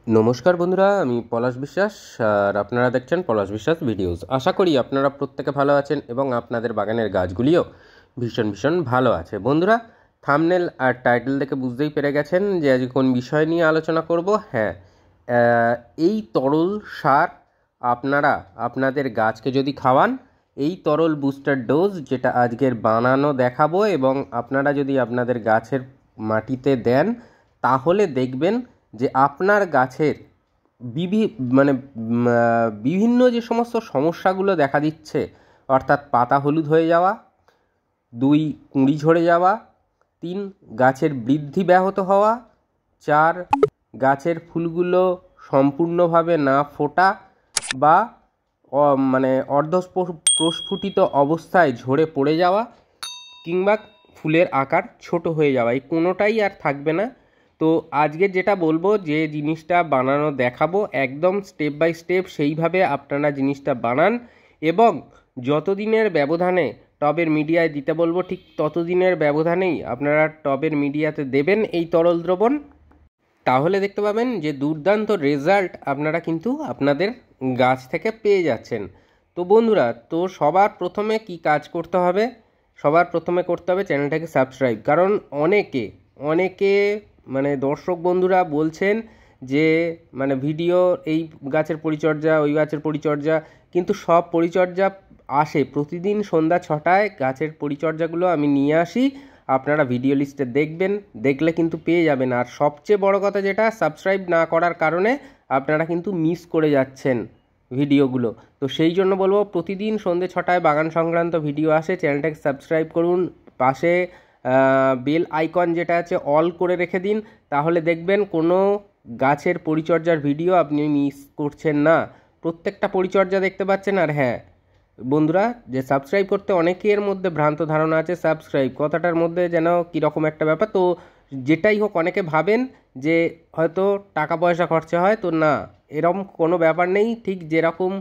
নমস্কার বন্ধুরা, আমি পলাশ বিশ্বাস আর আপনারা দেখছেন পলাশ বিশ্বাস ভিডিওস। আশা করি আপনারা প্রত্যেকে ভালো আছেন এবং আপনাদের বাগানের গাছগুলিও ভীষণ ভীষণ ভালো আছে। বন্ধুরা, থাম্বনেল আর টাইটেল দেখে বুঝতেই পেরে গেছেন যে আজ কোন বিষয় নিয়ে আলোচনা করব। হ্যাঁ, এই তরল সার আপনারা আপনাদের গাছকে যদি খাওয়ান, এই তরল বুস্টার ডোজ যেটা আজকের বানানো দেখাবো এবং আপনারা যদি আপনাদের গাছের মাটিতে দেন, তাহলে দেখবেন যে আপনার গাছের বিভিন্ন যে সমস্ত সমস্যাগুলো দেখা দিচ্ছে, অর্থাৎ পাতা হলুদ হয়ে যাওয়া, 2 কুঁড়ি ঝরে যাওয়া, 3 গাছের বৃদ্ধি ব্যাহত হওয়া, 4 গাছের ফুলগুলো সম্পূর্ণভাবে না ফোটা বা অর্ধপ্রস্ফুটিত অবস্থায় ঝরে পড়ে যাওয়া, কিংবা ফুলের আকার ছোট হয়ে যাওয়া, এই কোনোটাই আর থাকবে না। তো আজকে যেটা বলবো, যে জিনিসটা বানানো দেখাবো, একদম স্টেপ বাই স্টেপ সেইভাবে আপনারা জিনিসটা বানান এবং যতদিনের ব্যবধানে টবের মিডিয়ায় দিতে বলবো, ঠিক ততদিনের ব্যবধানেই আপনারা টবের মিডিয়াতে দেবেন এই তরল দ্রবণ। তাহলে দেখতে পাবেন যে দুর্দান্ত রেজাল্ট আপনারা কিন্তু আপনাদের গাছ থেকে পেয়ে যাচ্ছেন। তো বন্ধুরা, তো সবার প্রথমে কি কাজ করতে হবে? সবার প্রথমে করতে হবে চ্যানেলটাকে সাবস্ক্রাইব। কারণ অনেকে দর্শক বন্ধুরা বলছেন যে ভিডিও, এই গাছের পরিচর্যা, ওই গাছের পরিচর্যা, কিন্তু সব পরিচর্যা আসে প্রতিদিন সন্ধ্যা 6টায়। গাছের পরিচর্যাগুলো আমি নিয়ে আসি, আপনারা ভিডিও লিস্টে দেখবেন, দেখলে কিন্তু পেয়ে যাবেন। আর সবচেয়ে বড় কথা যেটা, সাবস্ক্রাইব না করার কারণে আপনারা কিন্তু মিস করে যাচ্ছেন ভিডিওগুলো। তো সেই জন্য বলবো, প্রতিদিন সন্ধ্যে 6টায় বাগান সংক্রান্ত ভিডিও আসে, চ্যানেলটাকে সাবস্ক্রাইব করুন, পাশে বেল আইকন যেটা আছে অল করে রেখে দিন, তাহলে দেখবেন কোনো গাছের পরিচর্যার ভিডিও আপনি মিস করছেন না, প্রত্যেকটা পরিচর্যা দেখতে পাচ্ছেন। আর হ্যাঁ বন্ধুরা, যে সাবস্ক্রাইব করতে অনেকের মধ্যে ভ্রান্ত ধারণা আছে, সাবস্ক্রাইব কথাটার মধ্যে যেন কীরকম একটা ব্যাপার। তো যেটাই হোক, অনেকে ভাবেন যে হয়তো টাকা পয়সা খরচা হয়, তো না, এরকম কোনো ব্যাপার নেই। ঠিক যেরকম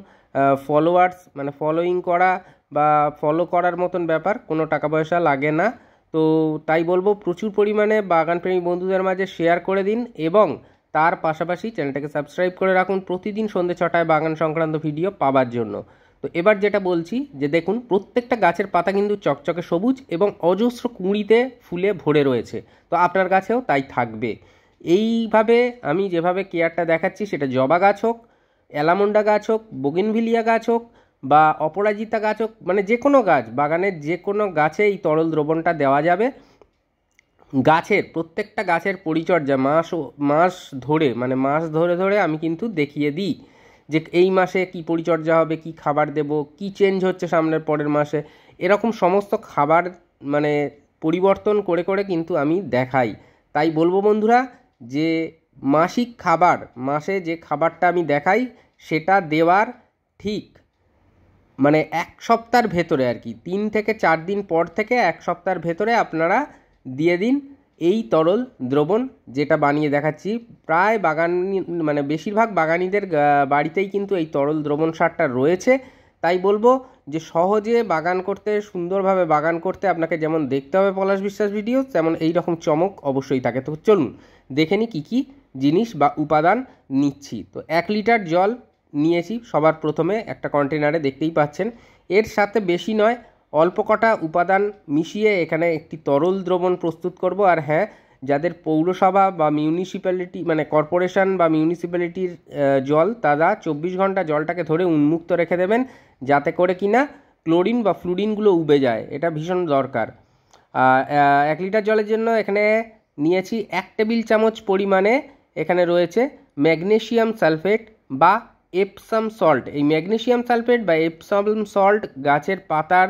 ফলোয়ার্স ফলোয়িং করা বা ফলো করার মতন ব্যাপার, কোনো টাকা পয়সা লাগে না। তো তাই বলবো, প্রচুর পরিমাণে বাগানপ্রেমী বন্ধুদের মাঝে শেয়ার করে দিন এবং তার পাশাপাশি চ্যানেলটাকে সাবস্ক্রাইব করে রাখুন প্রতিদিন সন্ধ্যে 6টায় বাগান সংক্রান্ত ভিডিও পাওয়ার জন্য। তো এবার যেটা বলছি, যে দেখুন প্রত্যেকটা গাছের পাতা কিন্তু চকচকে সবুজ এবং অজস্র কুঁড়িতে ফুলে ভরে রয়েছে। তো আপনার গাছেও তাই থাকবে। এইভাবে আমি যেভাবে কেয়ারটা দেখাচ্ছি, সেটা জবা গাছ হোক, অ্যালামন্ডা গাছ হোক, বোগেনভিলিয়া গাছ হোক বা অপরাজিতা গাছ হোক, যে কোনো গাছ, বাগানের যে কোনো গাছে এই তরল দ্রবণটা দেওয়া যাবে। গাছের প্রত্যেকটা গাছের পরিচর্যা মাস ধরে মাস ধরে ধরে আমি কিন্তু দেখিয়ে দিই যে এই মাসে কি পরিচর্যা হবে, কি খাবার দেব, কি চেঞ্জ হচ্ছে সামনের পরের মাসে, এরকম সমস্ত খাবার পরিবর্তন করে করে কিন্তু আমি দেখাই। তাই বলবো বন্ধুরা, যে মাসিক খাবার, মাসে যে খাবারটা আমি দেখাই সেটা দেওয়ার ঠিক 1 সপ্তাহের ভেতরে আর কি, 3 থেকে 4 দিন পর থেকে 1 সপ্তাহের ভেতরে আপনারা দিয়ে দিন এই তরল দ্রবণ যেটা বানিয়ে দেখাচ্ছি। প্রায় বাগানি বেশিরভাগ বাগানিদের বাড়িতেই কিন্তু এই তরল দ্রবণ সারটা রয়েছে। তাই বলবো যে সহজে বাগান করতে, সুন্দরভাবে বাগান করতে আপনাকে যেমন দেখতে হবে পলাশ বিশ্বাস ভিডিও, তেমন এই রকম চমক অবশ্যই থাকে। তো চলুন দেখে নিই কী কী জিনিস বা উপাদান নিচ্ছি। তো 1 লিটার জল নিয়েছি সবার প্রথমে একটা কন্টেনারে, দেখতেই পাচ্ছেন। এর সাথে বেশি নয়, অল্প কটা উপাদান মিশিয়ে এখানে একটি তরল দ্রবণ প্রস্তুত করব। আর হ্যাঁ, যাদের পৌরসভা বা মিউনিসিপ্যালিটি কর্পোরেশন বা মিউনিসিপ্যালিটির জল, তারা 24 ঘন্টা জলটাকে ধরে উন্মুক্ত রেখে দেবেন, যাতে করে কিনা ক্লোরিন বা ফ্লুরিনগুলো উবে যায়, এটা ভীষণ দরকার। 1 লিটার জলের জন্য এখানে নিয়েছি 1 টেবিল চামচ পরিমাণে, এখানে রয়েছে ম্যাগনেসিয়াম সালফেট বা এপসাম সল্ট। এই ম্যাগনেসিয়াম সালফেট বা এপসাম সল্ট গাছের পাতার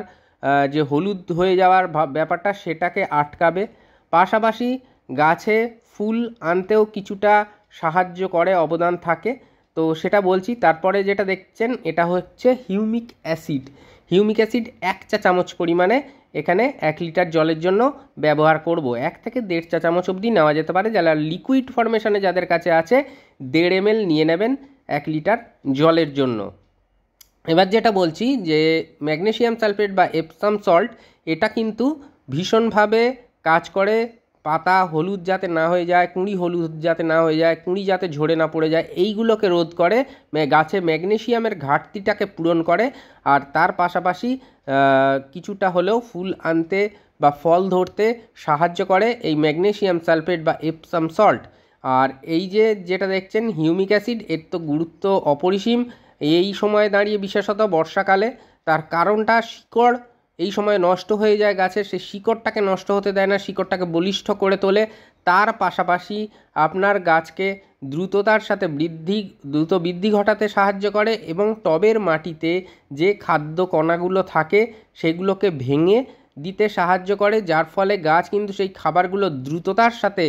যে হলুদ হয়ে যাওয়ার ব্যাপারটা, সেটাকে আটকাবে, পাশাপাশি গাছে ফুল আনতেও কিছুটা সাহায্য করে, অবদান থাকে। তো সেটা বলছি। তারপরে যেটা দেখছেন, এটা হচ্ছে হিউমিক অ্যাসিড। হিউমিক অ্যাসিড 1 চা চামচ পরিমাণে এখানে 1 লিটার জলের জন্য ব্যবহার করব। 1 থেকে 1.5 চা চামচ অবধি নেওয়া যেতে পারে। যারা লিকুইড ফরমেশনে যাদের কাছে আছে, 1.5 ml নিয়ে নেবেন 1 লিটার জলের জন্য। এবার যেটা বলছি, যে ম্যাগনেসিয়াম সালফেট বা এপসাম সল্ট, এটা কিন্তু ভীষণভাবে কাজ করে পাতা হলুদ যাতে না হয়ে যায়, কুঁড়ি হলুদ যাতে না হয়ে যায়, কুঁড়ি যাতে ঝরে না পড়ে যায়, এইগুলোকে রোধ করে, গাছে ম্যাগনেসিয়ামের ঘাটতিটাকে পূরণ করে। আর তার পাশাপাশি কিছুটা হলেও ফুল আনতে বা ফল ধরতে সাহায্য করে এই ম্যাগনেসিয়াম সালফেট বা এপসাম সল্ট। আর এই যেটা দেখছেন হিউমিক অ্যাসিড, এর তো গুরুত্ব অপরিসীম এই সময় দাঁড়িয়ে, বিশেষত বর্ষাকালে। তার কারণটা শিকড় এই সময় নষ্ট হয়ে যায় গাছের, সেই শিকড়টাকে নষ্ট হতে দেয় না, শিকড়টাকে বলিষ্ঠ করে তোলে। তার পাশাপাশি আপনার গাছকে দ্রুততার সাথে দ্রুত বৃদ্ধি ঘটাতে সাহায্য করে এবং টবের মাটিতে যে খাদ্য কণাগুলো থাকে সেগুলোকে ভেঙে দিতে সাহায্য করে, যার ফলে গাছ কিন্তু সেই খাবারগুলো দ্রুততার সাথে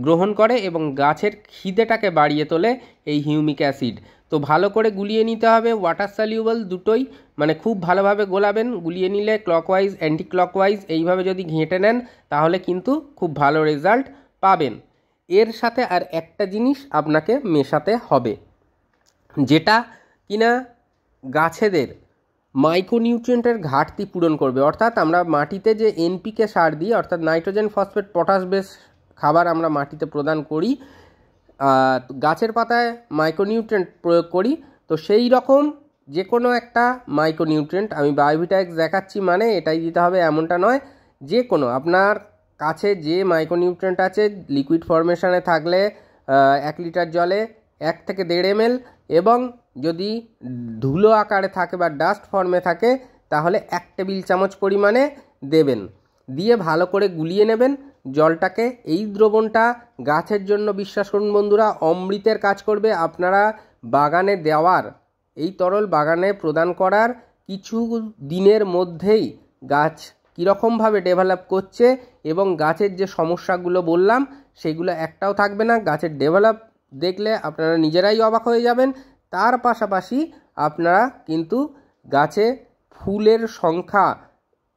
গ্রহণ করে এবং গাছের খিদেটাকে বাড়িয়ে তোলে এই হিউমিক অ্যাসিড। তো ভালো করে গুলিয়ে নিতে হবে, ওয়াটার সলিউবল দুটোই, মানে খুব ভালোভাবে গোলাবেন। গুলিয়ে নিলে ক্লকওয়াইজ অ্যান্টি ক্লকওয়াইজ এইভাবে যদি ঘেঁটে নেন তাহলে কিন্তু খুব ভালো রেজাল্ট পাবেন। এর সাথে আর একটা জিনিস আপনাকে মেশাতে হবে, যেটা কিনা গাছেদের মাইক্রোনিউট্রিয়েন্টের ঘাটতি পূরণ করবে। অর্থাৎ আমরা মাটিতে যে এনপিকে সার দিই, অর্থাৎ নাইট্রোজেন ফসফেট পটাশ বেস খাবার আমরা মাটিতে প্রদান করি, গাছের পাতায় মাইক্রোনিউট্রিয়েন্ট প্রয়োগ করি। তো সেই রকম যে কোনো একটা মাইক্রোনিউট্রিয়েন্ট, আমি বায়োভিটা-এক্স দেখাচ্ছি মানে এটাই দিতে হবে এমনটা নয়, যে কোনো আপনার কাছে যে মাইক্রোনিউট্রিয়েন্ট আছে লিকুইড ফরমেশনে থাকলে 1 লিটার জলে 1 থেকে 1.5 ml, এবং যদি ধুলো আকারে থাকে বা ডাস্ট ফর্মে থাকে তাহলে 1 টেবিল চামচ পরিমাণে দেবেন। দিয়ে ভালো করে গুলিয়ে নেবেন জলটাকে। এই দ্রবণটা গাছের জন্য, বিশ্বাস করুন বন্ধুরা, অমৃতের কাজ করবে। আপনারা বাগানে দেওয়ার এই তরল বাগানে প্রদান করার কিছু দিনের মধ্যেই গাছ কীরকমভাবে ডেভেলপ করছে এবং গাছের যে সমস্যাগুলো বললাম সেগুলো একটাও থাকবে না। গাছের ডেভেলপ দেখলে আপনারা নিজেরাই অবাক হয়ে যাবেন। তার পাশাপাশি আপনারা কিন্তু গাছে ফুলের সংখ্যা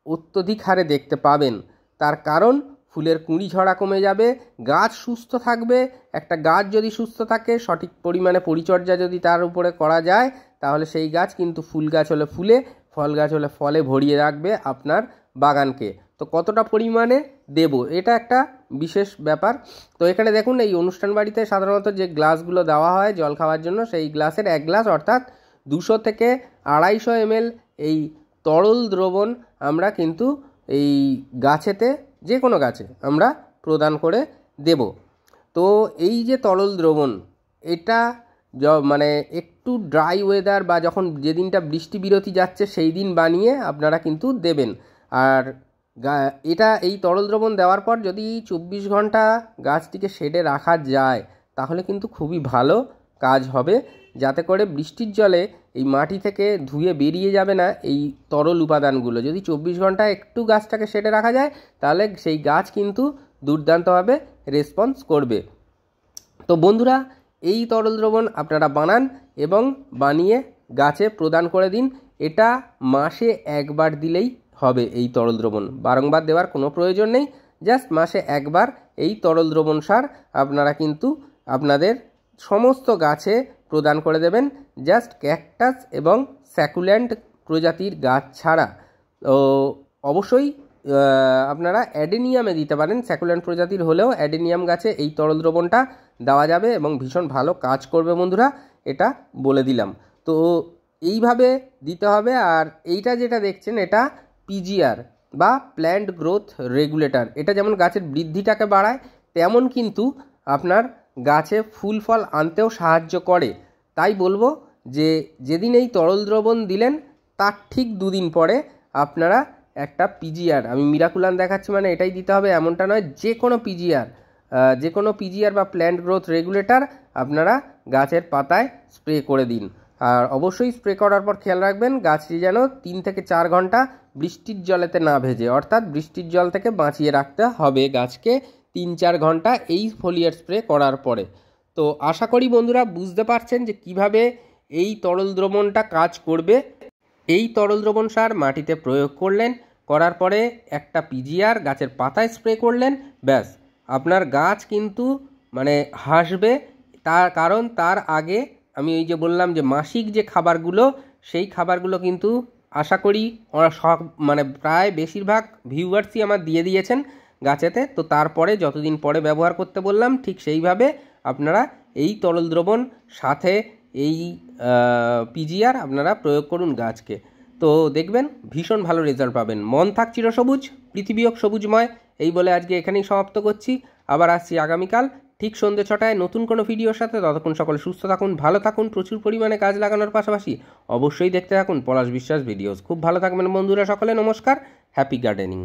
অত্যধিক হারে দেখতে পাবেন। তার কারণ ফুলের কুঁড়ি ঝরা কমে যাবে, গাছ সুস্থ থাকবে। একটা গাছ যদি সুস্থ থাকে, সঠিক পরিমাণে পরিচর্যা যদি তার উপরে করা যায়, তাহলে সেই গাছ কিন্তু ফুল গাছ হলে ফুলে, ফল গাছ হলে ফলে ভরিয়ে রাখবে আপনার বাগানকে। তো কতটা পরিমাণে দেব এটা একটা বিশেষ ব্যাপার। তো এখানে দেখুন এই অনুষ্ঠান বাড়িতে সাধারণত যে গ্লাসগুলো দেওয়া হয় জল খাওয়ার জন্য, সেই গ্লাসের 1 গ্লাস অর্থাৎ 200 থেকে 250 ml এই তরল দ্রবণ আমরা কিন্তু এই গাছেতে, যে কোনো গাছে আমরা প্রদান করে দেব। তো এই যে তরল দ্রবণ, এটা মানে একটু ড্রাই ওয়েদার বা যখন যেদিনটা বৃষ্টি বিরতি যাচ্ছে সেই দিন বানিয়ে আপনারা কিন্তু দেবেন। আর এটা এই তরল দ্রবণ দেওয়ার পর যদি 24 ঘন্টা গাছটিকে শেডে রাখা যায় তাহলে কিন্তু খুবই ভালো কাজ হবে, যাতে করে বৃষ্টির জলে এই মাটি থেকে ধুয়ে বেরিয়ে যাবে না এই তরল উপাদানগুলো। যদি 24 ঘন্টা একটু গাছটাকে শেডে রাখা যায় তাহলে সেই গাছ কিন্তু দুর্দান্তভাবে রেসপন্স করবে। তো বন্ধুরা, এই তরল দ্রবণ আপনারা বানান এবং বানিয়ে গাছে প্রদান করে দিন। এটা মাসে 1 বার দিলেই হবে। এই তরল দ্রবণ বারংবার দেওয়ার কোনো প্রয়োজন নেই, জাস্ট মাসে 1 বার এই তরল দ্রবণ সার আপনারা কিন্তু আপনাদের সমস্ত গাছে প্রদান করে দেবেন, জাস্ট ক্যাকটাস এবং স্যাকুল্যান্ট প্রজাতির গাছ ছাড়া। তো অবশ্যই আপনারা অ্যাডেনিয়ামে দিতে পারেন, স্যাকুল্যান্ট প্রজাতির হলেও অ্যাডেনিয়াম গাছে এই তরল দ্রবণটা দেওয়া যাবে এবং ভীষণ ভালো কাজ করবে বন্ধুরা, এটা বলে দিলাম। তো এইভাবে দিতে হবে। আর এইটা যেটা দেখছেন এটা পিজিআর বা প্ল্যান্ট গ্রোথ রেগুলেটর। এটা যেমন গাছের বৃদ্ধিটাকে বাড়ায়, তেমন কিন্তু আপনার গাছে ফুল ফল আনতেও সাহায্য করে। তাই বলবো যে যেদিন এই তরল দ্রবণ দিলেন তার ঠিক 2 দিন পরে আপনারা একটা পিজিআর, আমি মিরাকুলান দেখাচ্ছি মানে এটাই দিতে হবে এমনটা নয়, যে কোনো পিজিআর বা প্ল্যান্ট গ্রোথ রেগুলেটর আপনারা গাছের পাতায় স্প্রে করে দিন। আর অবশ্যই স্প্রে করার পর খেয়াল রাখবেন গাছটি যেন 3 থেকে 4 ঘন্টা বৃষ্টির জলেতে না ভেজে, অর্থাৎ বৃষ্টির জল থেকে বাঁচিয়ে রাখতে হবে গাছকে 3-4 ঘন্টা এই ফোলিয়ার স্প্রে করার পরে। তো আশা করি বন্ধুরা বুঝতে পারছেন যে কিভাবে এই তরল দ্রবণটা কাজ করবে। এই তরল দ্রবণ সার মাটিতে প্রয়োগ করলেন, করার পরে একটা পিজিআর গাছের পাতায় স্প্রে করলেন, ব্যাস আপনার গাছ কিন্তু মানে হাসবে। তার কারণ তার আগে আমি এই যে বললাম যে মাসিক যে খাবারগুলো, সেই খাবারগুলো কিন্তু আশা করি ওরা সব মানে প্রায় বেশিরভাগ ভিউয়ার্সই আমার দিয়ে দিয়েছেন। গাছেতে। তো তারপরে যতদিন পরে ব্যবহার করতে বললাম ঠিক সেইভাবে আপনারা এই তরল দ্রবণ সাথে এই পিজিআর আপনারা প্রয়োগ করুন গাছকে। তো দেখবেন ভীষণ ভালো রেজাল্ট পাবেন। মন থাক চিরসবুজ, পৃথিবী হোক সবুজময়, এই বলে আজকে এখানেই সমাপ্ত করছি। আবার আসছি আগামীকাল ঠিক সন্ধ্যে 6টায় নতুন কোনো ভিডিওর সাথে। ততক্ষণ সকলে সুস্থ থাকুন, ভালো থাকুন, প্রচুর পরিমাণে গাছ লাগানোর পাশাপাশি অবশ্যই দেখতে থাকুন পলাশ বিশ্বাস ভিডিওস। খুব ভালো থাকবেন বন্ধুরা সকলে, নমস্কার, হ্যাপি গার্ডেনিং।